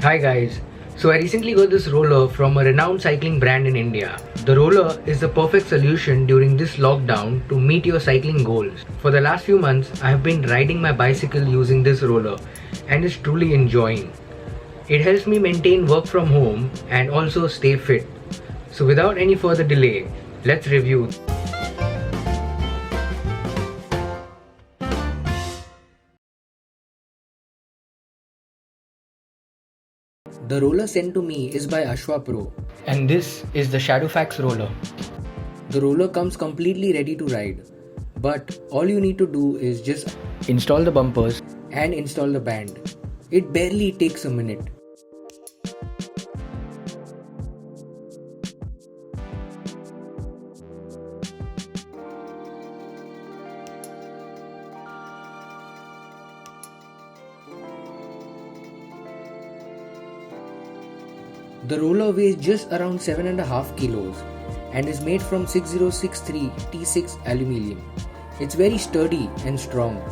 Hi guys. So I recently got this roller from a renowned cycling brand in India. The roller is the perfect solution during this lockdown to meet your cycling goals. For the last few months, I have been riding my bicycle using this roller and is truly enjoying. It helps me maintain work from home and also stay fit. So without any further delay, let's review. The roller sent to me is by Ashwa Pro, and this is the Shadowfax roller. The roller comes completely ready to ride, but all you need to do is just install the bumpers and install the band. It barely takes a minute. The roller weighs just around 7.5 kilos and is made from 6063 T6 aluminium. It's very sturdy and strong.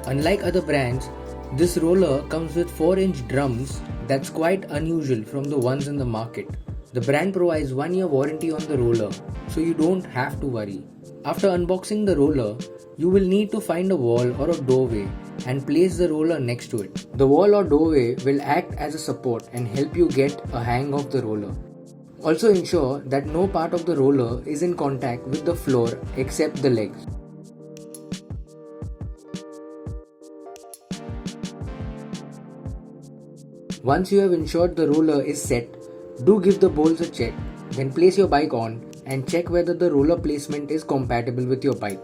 Unlike other brands, this roller comes with 4-inch drums that's quite unusual from the ones in the market. The brand provides 1-year warranty on the roller, so you don't have to worry. After unboxing the roller, you will need to find a wall or a doorway and place the roller next to it. The wall or doorway will act as a support and help you get a hang of the roller. Also ensure that no part of the roller is in contact with the floor except the legs. Once you have ensured the roller is set, do give the bolts a check, then place your bike on and check whether the roller placement is compatible with your bike.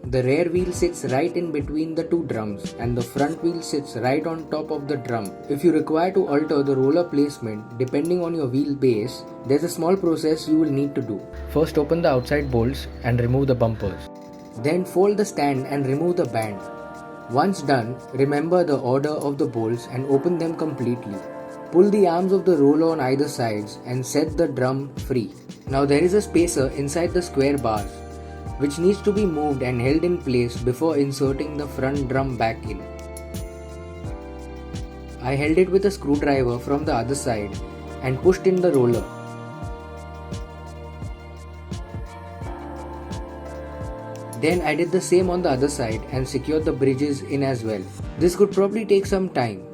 The rear wheel sits right in between the two drums and the front wheel sits right on top of the drum. If you require to alter the roller placement depending on your wheel base, there's a small process you will need to do. First open the outside bolts and remove the bumpers. Then fold the stand and remove the band. Once done, remember the order of the bolts and open them completely. Pull the arms of the roller on either sides and set the drum free. Now there is a spacer inside the square bars, which needs to be moved and held in place before inserting the front drum back in. I held it with a screwdriver from the other side and pushed in the roller. Then I did the same on the other side and secured the bridges in as well. This could probably take some time.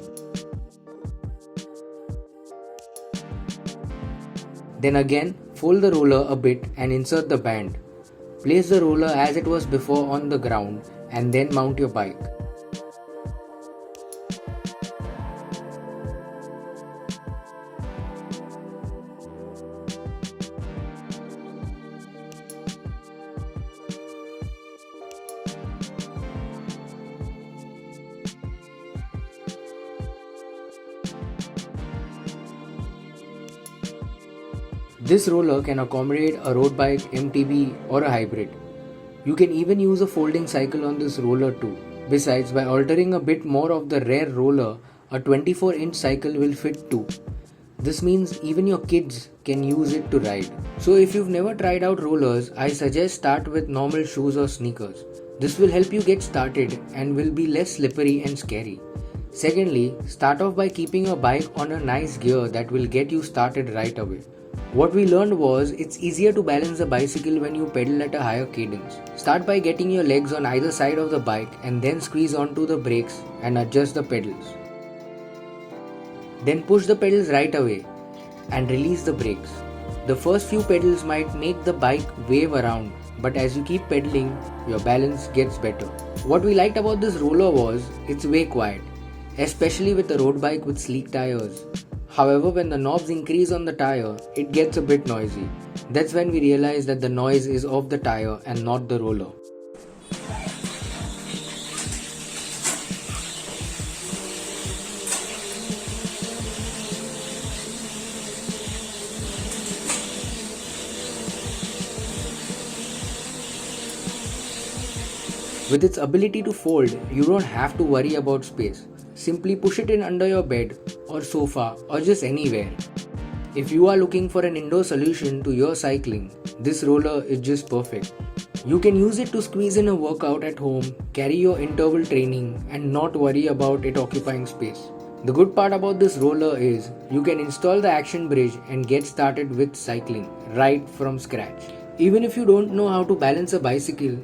Then again, fold the roller a bit and insert the band. Place the roller as it was before on the ground and then mount your bike. This roller can accommodate a road bike, MTB or a hybrid. You can even use a folding cycle on this roller too. Besides, by altering a bit more of the rear roller, a 24-inch cycle will fit too. This means even your kids can use it to ride. So if you've never tried out rollers, I suggest start with normal shoes or sneakers. This will help you get started and will be less slippery and scary. Secondly, start off by keeping your bike on a nice gear that will get you started right away. What we learned was it's easier to balance the bicycle when you pedal at a higher cadence. Start by getting your legs on either side of the bike and then squeeze onto the brakes and adjust the pedals. Then push the pedals right away and release the brakes. The first few pedals might make the bike wave around, but as you keep pedaling, your balance gets better. What we liked about this roller was it's way quiet, especially with a road bike with sleek tires. However, when the knobs increase on the tire, it gets a bit noisy. That's when we realized that the noise is of the tire and not the roller. With its ability to fold, you don't have to worry about space. Simply push it in under your bed or sofa or just anywhere. If you are looking for an indoor solution to your cycling, this roller is just perfect. You can use it to squeeze in a workout at home, carry your interval training, and not worry about it occupying space. The good part about this roller is you can install the Action Bridge and get started with cycling right from scratch. Even if you don't know how to balance a bicycle,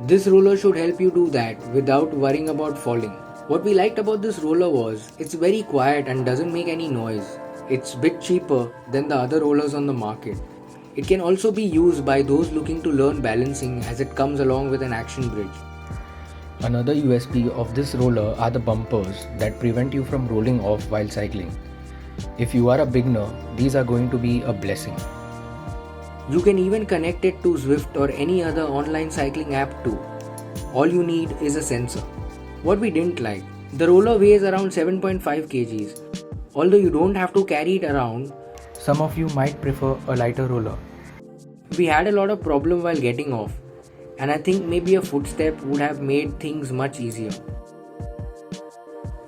this roller should help you do that without worrying about falling. What we liked about this roller was it's very quiet and doesn't make any noise. It's a bit cheaper than the other rollers on the market. It can also be used by those looking to learn balancing as it comes along with an Action Bridge. Another USP of this roller are the bumpers that prevent you from rolling off while cycling. If you are a beginner, these are going to be a blessing. You can even connect it to Zwift or any other online cycling app too. All you need is a sensor. What we didn't like, the roller weighs around 7.5 kgs. Although you don't have to carry it around, some of you might prefer a lighter roller. We had a lot of problem while getting off, and I think maybe a footstep would have made things much easier.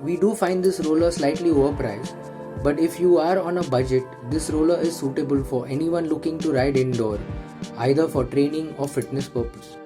We do find this roller slightly overpriced, but if you are on a budget, this roller is suitable for anyone looking to ride indoor, either for training or fitness purpose.